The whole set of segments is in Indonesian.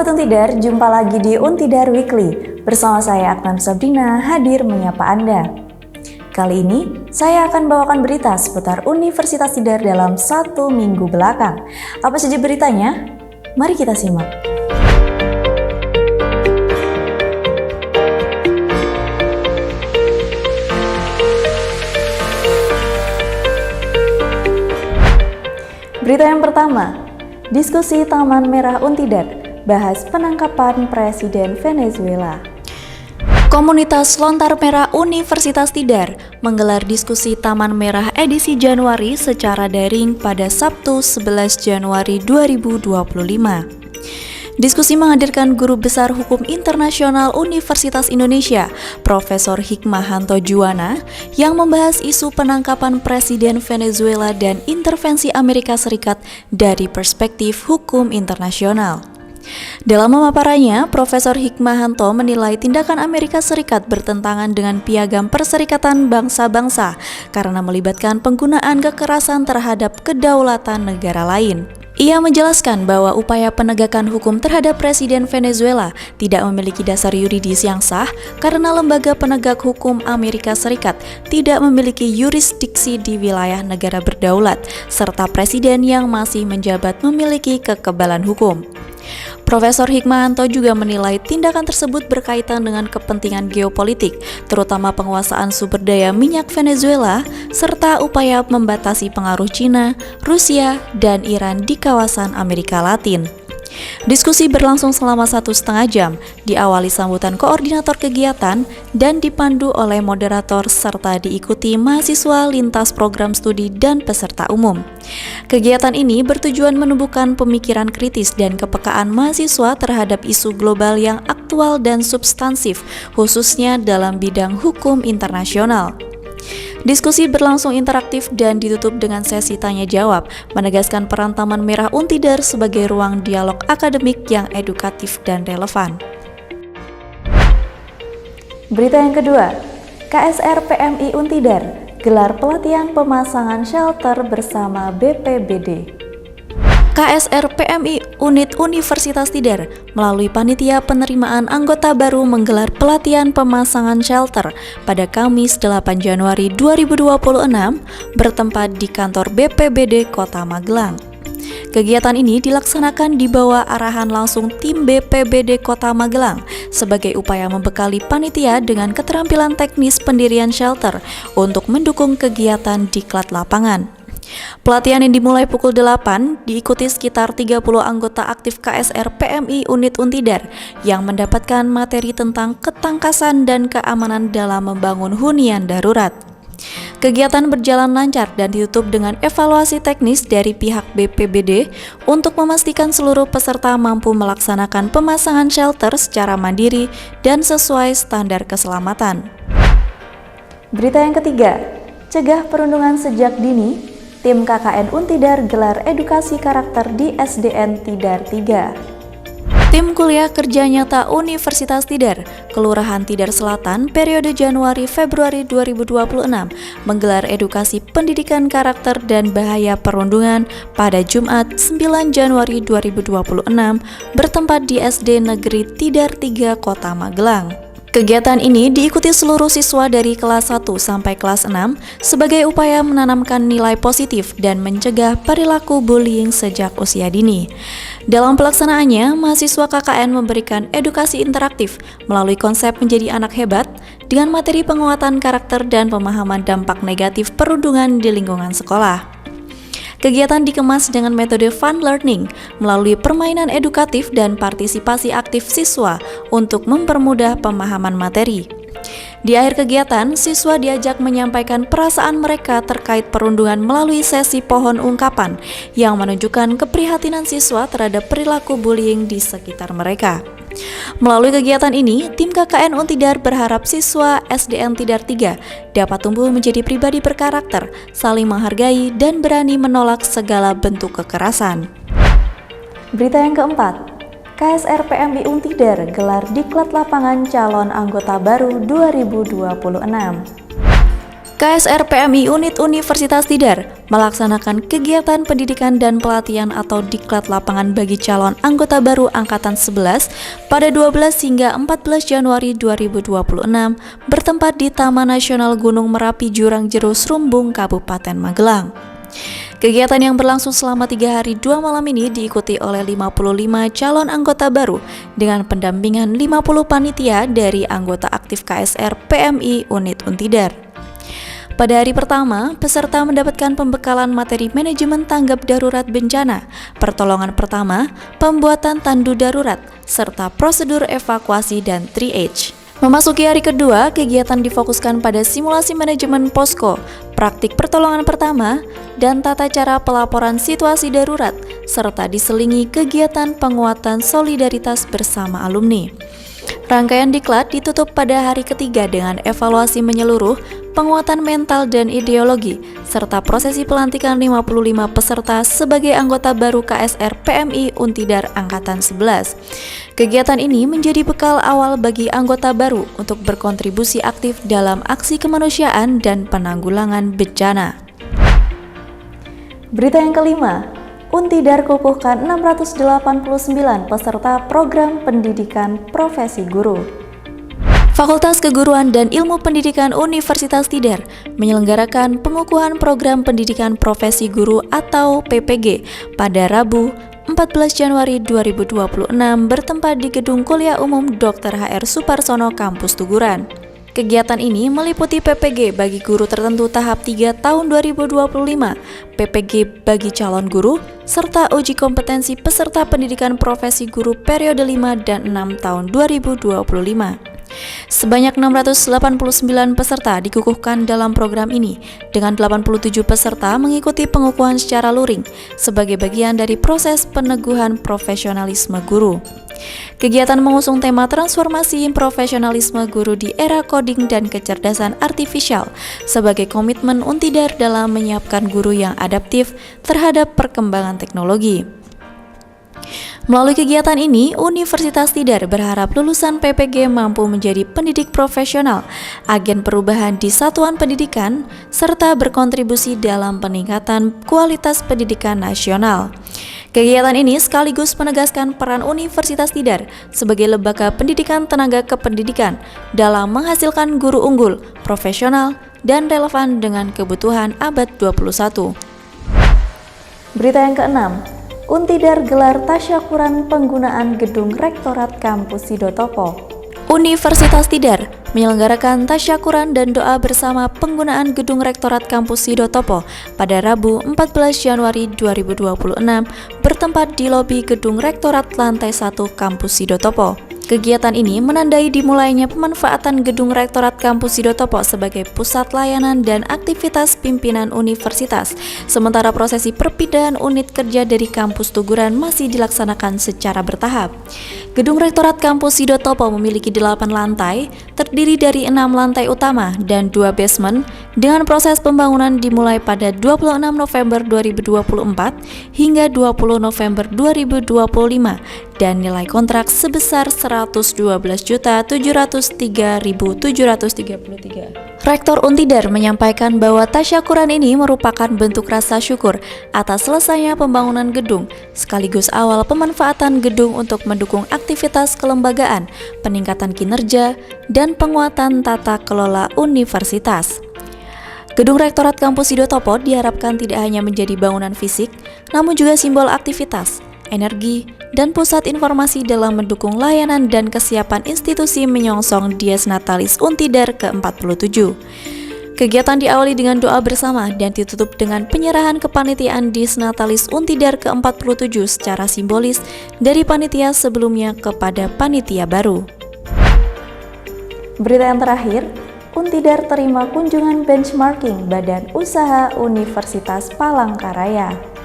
Sobat Untidar, jumpa lagi di Untidar Weekly. Bersama saya Aknan Sabrina hadir menyapa Anda. Kali ini, saya akan bawakan berita seputar Universitas Tidar dalam 1 minggu belakang. Apa saja beritanya? Mari kita simak. Berita yang pertama, diskusi Taman Merah Untidar, bahas penangkapan Presiden Venezuela. Komunitas Lontar Merah Universitas Tidar menggelar diskusi Taman Merah edisi Januari secara daring pada Sabtu 11 Januari 2025. Diskusi menghadirkan Guru Besar Hukum Internasional Universitas Indonesia, Profesor Hikmahanto Juwana, yang membahas isu penangkapan Presiden Venezuela dan intervensi Amerika Serikat dari perspektif hukum internasional. Dalam memaparannya, Profesor Hikmahanto menilai tindakan Amerika Serikat bertentangan dengan piagam Perserikatan Bangsa-Bangsa karena melibatkan penggunaan kekerasan terhadap kedaulatan negara lain. Ia menjelaskan bahwa upaya penegakan hukum terhadap Presiden Venezuela tidak memiliki dasar yuridis yang sah karena lembaga penegak hukum Amerika Serikat tidak memiliki yurisdiksi di wilayah negara berdaulat, serta presiden yang masih menjabat memiliki kekebalan hukum. Profesor Hikmahanto juga menilai tindakan tersebut berkaitan dengan kepentingan geopolitik, terutama penguasaan sumber daya minyak Venezuela, serta upaya membatasi pengaruh Cina, Rusia, dan Iran di kawasan Amerika Latin. Diskusi berlangsung selama 1,5 jam, diawali sambutan koordinator kegiatan dan dipandu oleh moderator serta diikuti mahasiswa lintas program studi dan peserta umum. Kegiatan ini bertujuan menumbuhkan pemikiran kritis dan kepekaan mahasiswa terhadap isu global yang aktual dan substansif, khususnya dalam bidang hukum internasional. Diskusi berlangsung interaktif dan ditutup dengan sesi tanya-jawab, menegaskan peran Taman Merah Untidar sebagai ruang dialog akademik yang edukatif dan relevan. Berita yang kedua, KSR PMI Untidar gelar pelatihan pemasangan shelter bersama BPBD. KSR PMI Unit Universitas Tidar melalui panitia penerimaan anggota baru menggelar pelatihan pemasangan shelter pada Kamis 8 Januari 2026 bertempat di kantor BPBD Kota Magelang. Kegiatan ini dilaksanakan di bawah arahan langsung tim BPBD Kota Magelang sebagai upaya membekali panitia dengan keterampilan teknis pendirian shelter untuk mendukung kegiatan diklat lapangan. Pelatihan yang dimulai pukul 8 diikuti sekitar 30 anggota aktif KSR PMI Unit Untidar yang mendapatkan materi tentang ketangkasan dan keamanan dalam membangun hunian darurat. Kegiatan berjalan lancar dan ditutup dengan evaluasi teknis dari pihak BPBD untuk memastikan seluruh peserta mampu melaksanakan pemasangan shelter secara mandiri dan sesuai standar keselamatan. Berita yang ketiga, cegah perundungan sejak dini. Tim KKN Untidar gelar edukasi karakter di SDN Tidar 3. Tim Kuliah Kerja Nyata Universitas Tidar, Kelurahan Tidar Selatan, periode Januari-Februari 2026 menggelar edukasi pendidikan karakter dan bahaya perundungan pada Jumat 9 Januari 2026 bertempat di SD Negeri Tidar 3 Kota Magelang. Kegiatan ini diikuti seluruh siswa dari kelas 1 sampai kelas 6 sebagai upaya menanamkan nilai positif dan mencegah perilaku bullying sejak usia dini. Dalam pelaksanaannya, mahasiswa KKN memberikan edukasi interaktif melalui konsep menjadi anak hebat dengan materi penguatan karakter dan pemahaman dampak negatif perundungan di lingkungan sekolah. Kegiatan dikemas dengan metode fun learning melalui permainan edukatif dan partisipasi aktif siswa untuk mempermudah pemahaman materi. Di akhir kegiatan, siswa diajak menyampaikan perasaan mereka terkait perundungan melalui sesi pohon ungkapan yang menunjukkan keprihatinan siswa terhadap perilaku bullying di sekitar mereka. Melalui kegiatan ini, tim KKN Untidar berharap siswa SDN Tidar 3 dapat tumbuh menjadi pribadi berkarakter, saling menghargai, dan berani menolak segala bentuk kekerasan. Berita yang keempat, KSR PMI Untidar gelar diklat lapangan calon anggota baru 2026. KSR PMI Unit Universitas Tidar melaksanakan kegiatan pendidikan dan pelatihan atau diklat lapangan bagi calon anggota baru Angkatan 11 pada 12 hingga 14 Januari 2026 bertempat di Taman Nasional Gunung Merapi Jurang Jeru Srumbung, Kabupaten Magelang. Kegiatan yang berlangsung selama 3 hari 2 malam ini diikuti oleh 55 calon anggota baru dengan pendampingan 50 panitia dari anggota aktif KSR PMI Unit Untidar. Pada hari pertama, peserta mendapatkan pembekalan materi manajemen tanggap darurat bencana, pertolongan pertama, pembuatan tandu darurat, serta prosedur evakuasi dan 3H. Memasuki hari kedua, kegiatan difokuskan pada simulasi manajemen posko, praktik pertolongan pertama, dan tata cara pelaporan situasi darurat, serta diselingi kegiatan penguatan solidaritas bersama alumni. Rangkaian diklat ditutup pada hari ketiga dengan evaluasi menyeluruh, penguatan mental dan ideologi, serta prosesi pelantikan 55 peserta sebagai anggota baru KSR PMI Untidar Angkatan 11. Kegiatan ini menjadi bekal awal bagi anggota baru untuk berkontribusi aktif dalam aksi kemanusiaan dan penanggulangan bencana. Berita yang kelima, Untidar kukuhkan 689 peserta program pendidikan profesi guru. Fakultas Keguruan dan Ilmu Pendidikan Universitas Tidar menyelenggarakan pengukuhan program pendidikan profesi guru atau PPG pada Rabu 14 Januari 2026 bertempat di Gedung Kuliah Umum Dr. HR Suparsono Kampus Tuguran. Kegiatan ini meliputi PPG bagi guru tertentu tahap 3 tahun 2025, PPG bagi calon guru, serta uji kompetensi peserta pendidikan profesi guru periode 5 dan 6 tahun 2025. Sebanyak 689 peserta dikukuhkan dalam program ini, dengan 87 peserta mengikuti pengukuhan secara luring sebagai bagian dari proses peneguhan profesionalisme guru. Kegiatan mengusung tema transformasi profesionalisme guru di era coding dan kecerdasan artifisial sebagai komitmen Untidar dalam menyiapkan guru yang adaptif terhadap perkembangan teknologi. Melalui kegiatan ini, Universitas Tidar berharap lulusan PPG mampu menjadi pendidik profesional, agen perubahan di satuan pendidikan, serta berkontribusi dalam peningkatan kualitas pendidikan nasional. Kegiatan ini sekaligus menegaskan peran Universitas Tidar sebagai lembaga pendidikan tenaga kependidikan dalam menghasilkan guru unggul, profesional, dan relevan dengan kebutuhan abad 21. Berita yang keenam, Untidar gelar tasyakuran penggunaan gedung Rektorat Kampus Sidotopo. Universitas Tidar menyelenggarakan tasyakuran dan doa bersama penggunaan gedung Rektorat Kampus Sidotopo pada Rabu 14 Januari 2026 bertempat di lobi gedung Rektorat lantai 1 Kampus Sidotopo. Kegiatan ini menandai dimulainya pemanfaatan gedung Rektorat Kampus Sidotopo sebagai pusat layanan dan aktivitas pimpinan universitas, sementara prosesi perpindahan unit kerja dari kampus Tuguran masih dilaksanakan secara bertahap. Gedung Rektorat Kampus Sidotopo memiliki 8 lantai, terdiri dari 6 lantai utama dan 2 basement, dengan proses pembangunan dimulai pada 26 November 2024 hingga 20 November 2025 dan nilai kontrak sebesar Rp112.703.733. Rektor Untidar menyampaikan bahwa tasyakuran ini merupakan bentuk rasa syukur atas selesainya pembangunan gedung, sekaligus awal pemanfaatan gedung untuk mendukung aktivitas kelembagaan, peningkatan kinerja, dan penguatan tata kelola universitas. Gedung Rektorat Kampus Sidotopo diharapkan tidak hanya menjadi bangunan fisik, namun juga simbol aktivitas, energi, dan pusat informasi dalam mendukung layanan dan kesiapan institusi menyongsong Dies Natalis Untidar ke-47. Kegiatan diawali dengan doa bersama dan ditutup dengan penyerahan kepanitiaan Dies Natalis Untidar ke-47 secara simbolis dari panitia sebelumnya kepada panitia baru. Berita yang terakhir, Untidar terima kunjungan benchmarking Badan Usaha Universitas Palangkaraya.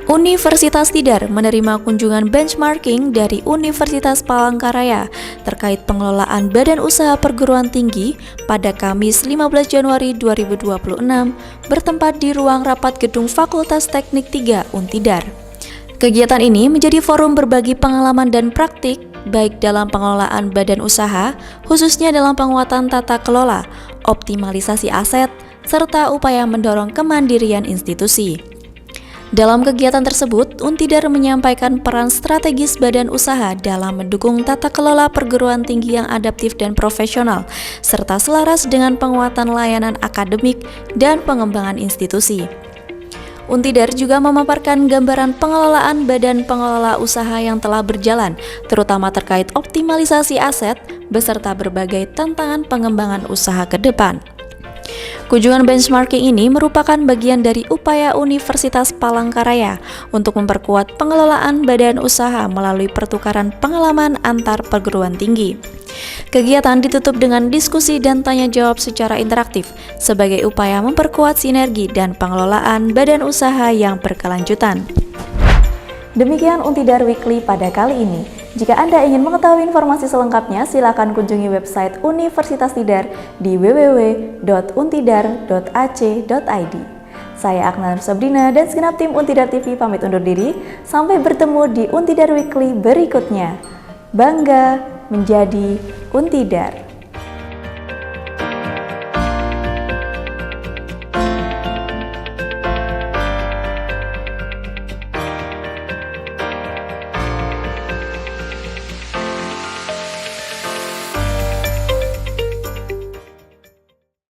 Universitas Tidar menerima kunjungan benchmarking dari Universitas Palangkaraya terkait pengelolaan badan usaha perguruan tinggi pada Kamis 15 Januari 2026 bertempat di ruang rapat gedung Fakultas Teknik 3 Untidar. Kegiatan ini menjadi forum berbagi pengalaman dan praktik baik dalam pengelolaan badan usaha, khususnya dalam penguatan tata kelola, optimalisasi aset, serta upaya mendorong kemandirian institusi. Dalam kegiatan tersebut, Untidar menyampaikan peran strategis badan usaha dalam mendukung tata kelola perguruan tinggi yang adaptif dan profesional, serta selaras dengan penguatan layanan akademik dan pengembangan institusi. Untidar juga memaparkan gambaran pengelolaan badan pengelola usaha yang telah berjalan, terutama terkait optimalisasi aset, beserta berbagai tantangan pengembangan usaha ke depan. Kunjungan benchmarking ini merupakan bagian dari upaya Universitas Palangkaraya untuk memperkuat pengelolaan badan usaha melalui pertukaran pengalaman antar perguruan tinggi. Kegiatan ditutup dengan diskusi dan tanya jawab secara interaktif sebagai upaya memperkuat sinergi dan pengelolaan badan usaha yang berkelanjutan. Demikian Untidar Weekly pada kali ini. Jika Anda ingin mengetahui informasi selengkapnya, silakan kunjungi website Universitas Tidar di www.untidar.ac.id. Saya Aknar Sabrina dan segenap tim Untidar TV pamit undur diri. Sampai bertemu di Untidar Weekly berikutnya. Bangga menjadi Untidar.